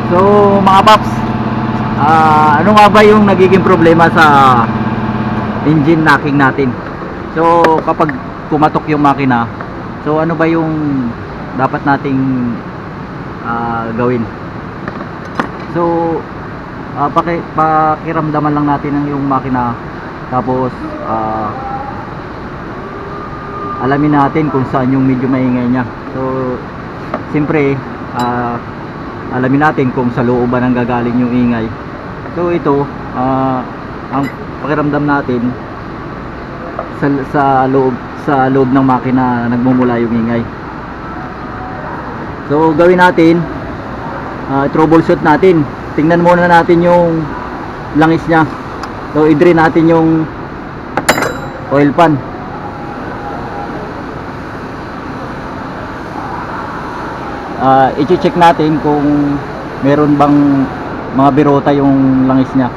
So mga paps, ano nga ba yung nagiging problema sa engine knocking natin? So kapag kumatok yung makina, so ano ba yung dapat nating gawin? So pakiramdaman lang natin ang yung makina, tapos alamin natin kung saan yung medyo maingay niya. So siyempre alamin natin kung sa loob ba nang gagaling yung ingay. So ito, ang pakiramdam natin sa, sa loob ng makina nagmumula yung ingay. So gawin natin, troubleshoot natin. Tingnan muna natin yung langis niya. So i-drain natin yung oil pan. I-check natin kung meron bang mga birota yung langis niya.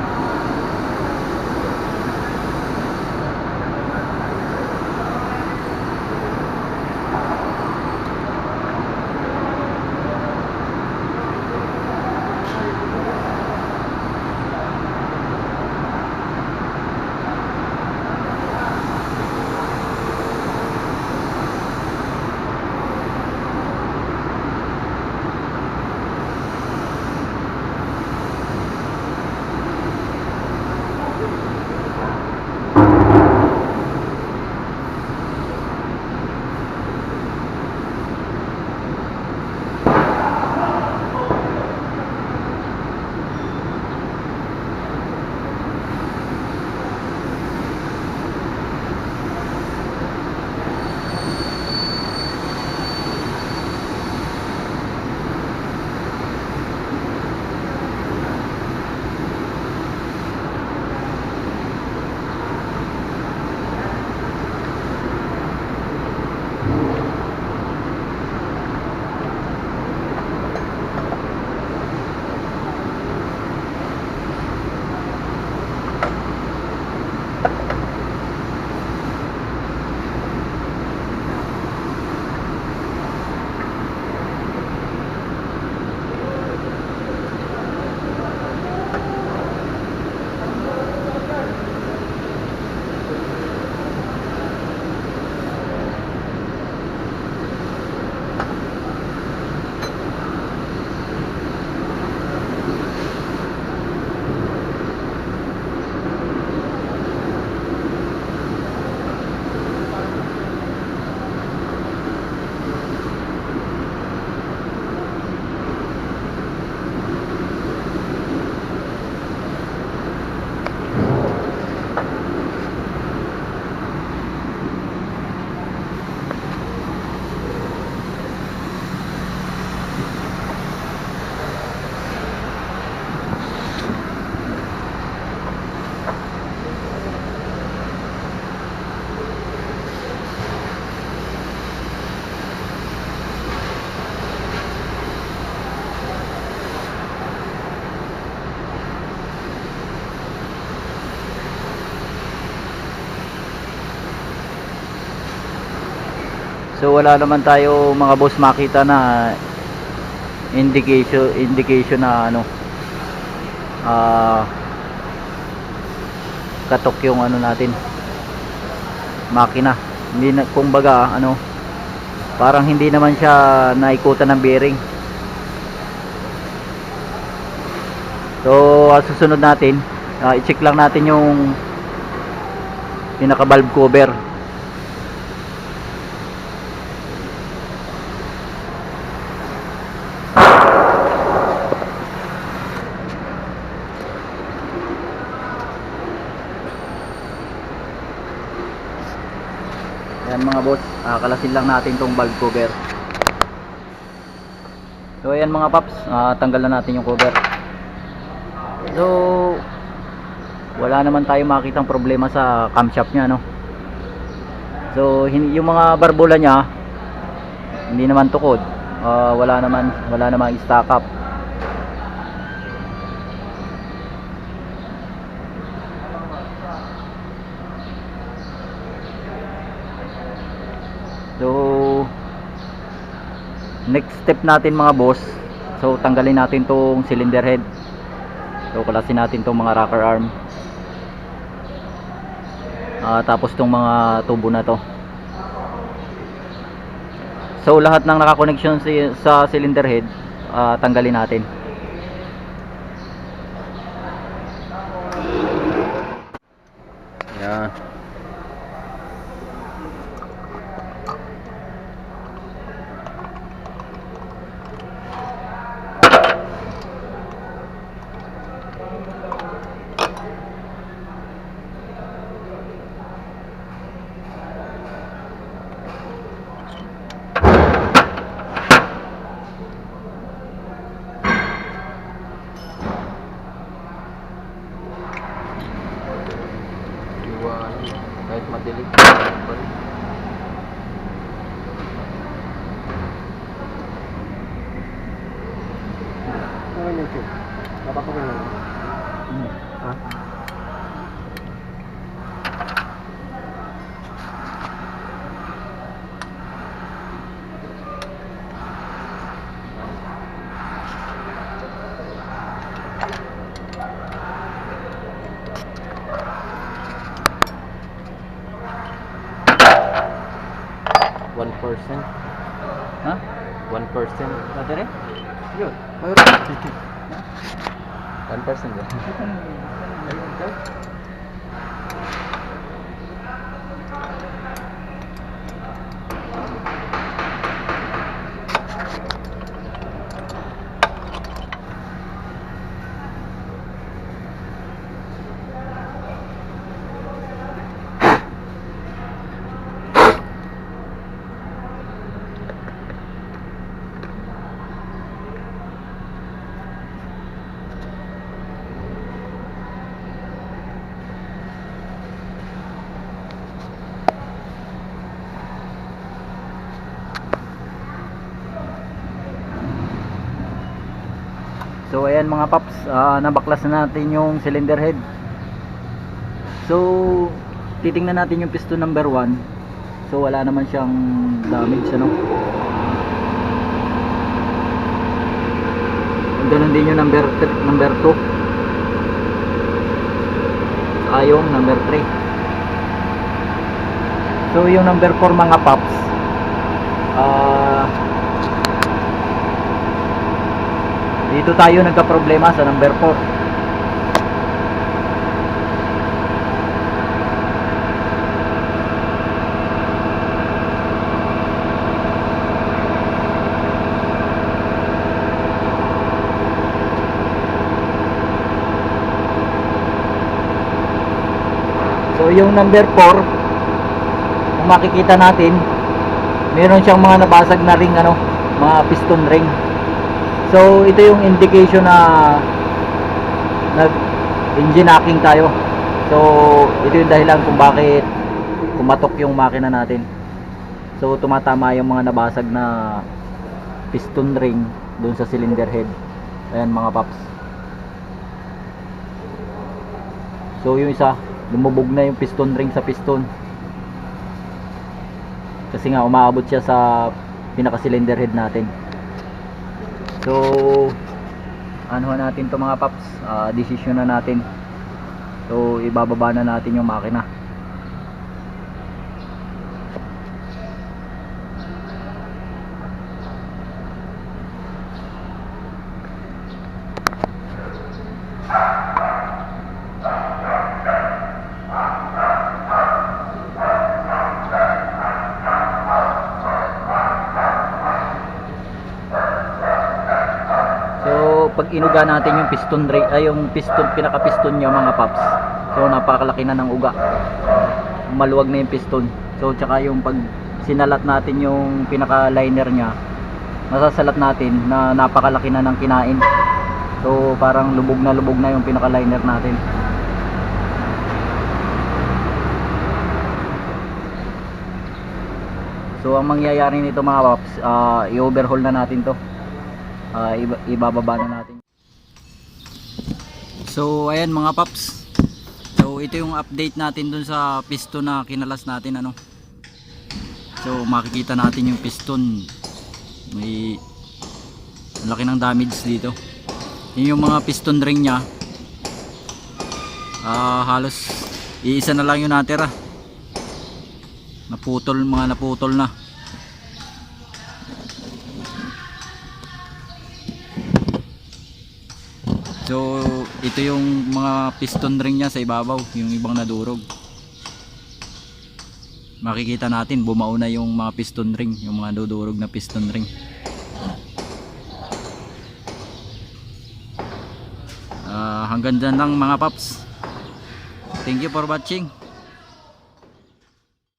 So wala naman tayo mga boss makita na indication na ano, katok yung ano natin, makina. Hindi na, kumbaga ano, parang hindi naman siya naikutan ng bearing. So susunod natin, i-check lang natin yung pinaka valve cover. Ayan mga boss, kalasin lang natin tong valve cover. So ayan mga paps, tanggal na natin yung cover. So wala naman tayo makitang problema sa camshaft nya, no. So yung mga barbula nya hindi naman tukod, wala naman stock up. So next step natin mga boss, So tanggalin natin tong cylinder head. So kalasin natin tong mga rocker arm. Tapos tong mga tubo na to. So lahat ng naka-connection sa cylinder head, tanggalin natin. Yan. Kahit madilig. Ano ito? Napakawin na lang. Ha? %. Ha? 1%. Dati rin? Yun. 1% ba? So ayan mga paps, nabaklas na natin yung cylinder head. So titingnan natin yung piston number 1. So wala naman siyang damage, ano. Ganun din yung number 2. Yung number 3. So yung number 4 mga paps, dito tayo nagka-problema sa number 4. So yung number 4, kung makikita natin, meron siyang mga nabasag na ring, ano, mga piston ring. So ito yung indication na nag-engine hacking tayo. So ito yung dahilan kung bakit kumatok yung makina natin. So tumatama yung mga nabasag na piston ring dun sa cylinder head. Ayan mga paps. So yung isa, lumubog na yung piston ring sa piston. Kasi nga umaabot siya sa pinaka cylinder head natin. So ano natin to mga paps, decision na natin. So ibababa na natin yung makina. Pag inuga natin yung piston ring, yung piston, pinaka piston niya mga paps, so napakalaki na ng uga, maluwag na yung piston. So tsaka yung pag sinalat natin yung pinaka liner niya, masasalat natin na napakalaki na ng kinain. So parang lubog na yung pinaka liner natin. So ang mangyayari nito mga paps, i-overhaul na natin to. Ibababa na natin. So ayan mga paps, so ito yung update natin dun sa piston na kinalas natin, ano. So makikita natin yung piston, may Laki ng damage dito. Yun yung mga piston ring nya. Halos iisa na lang yung natira. Naputol na. So ito yung mga piston ring nya sa ibabaw, yung ibang nadurog. Makikita natin bumao na yung mga piston ring, yung mga dudurog na piston ring. Hanggang dyan lang mga paps. Thank you for watching.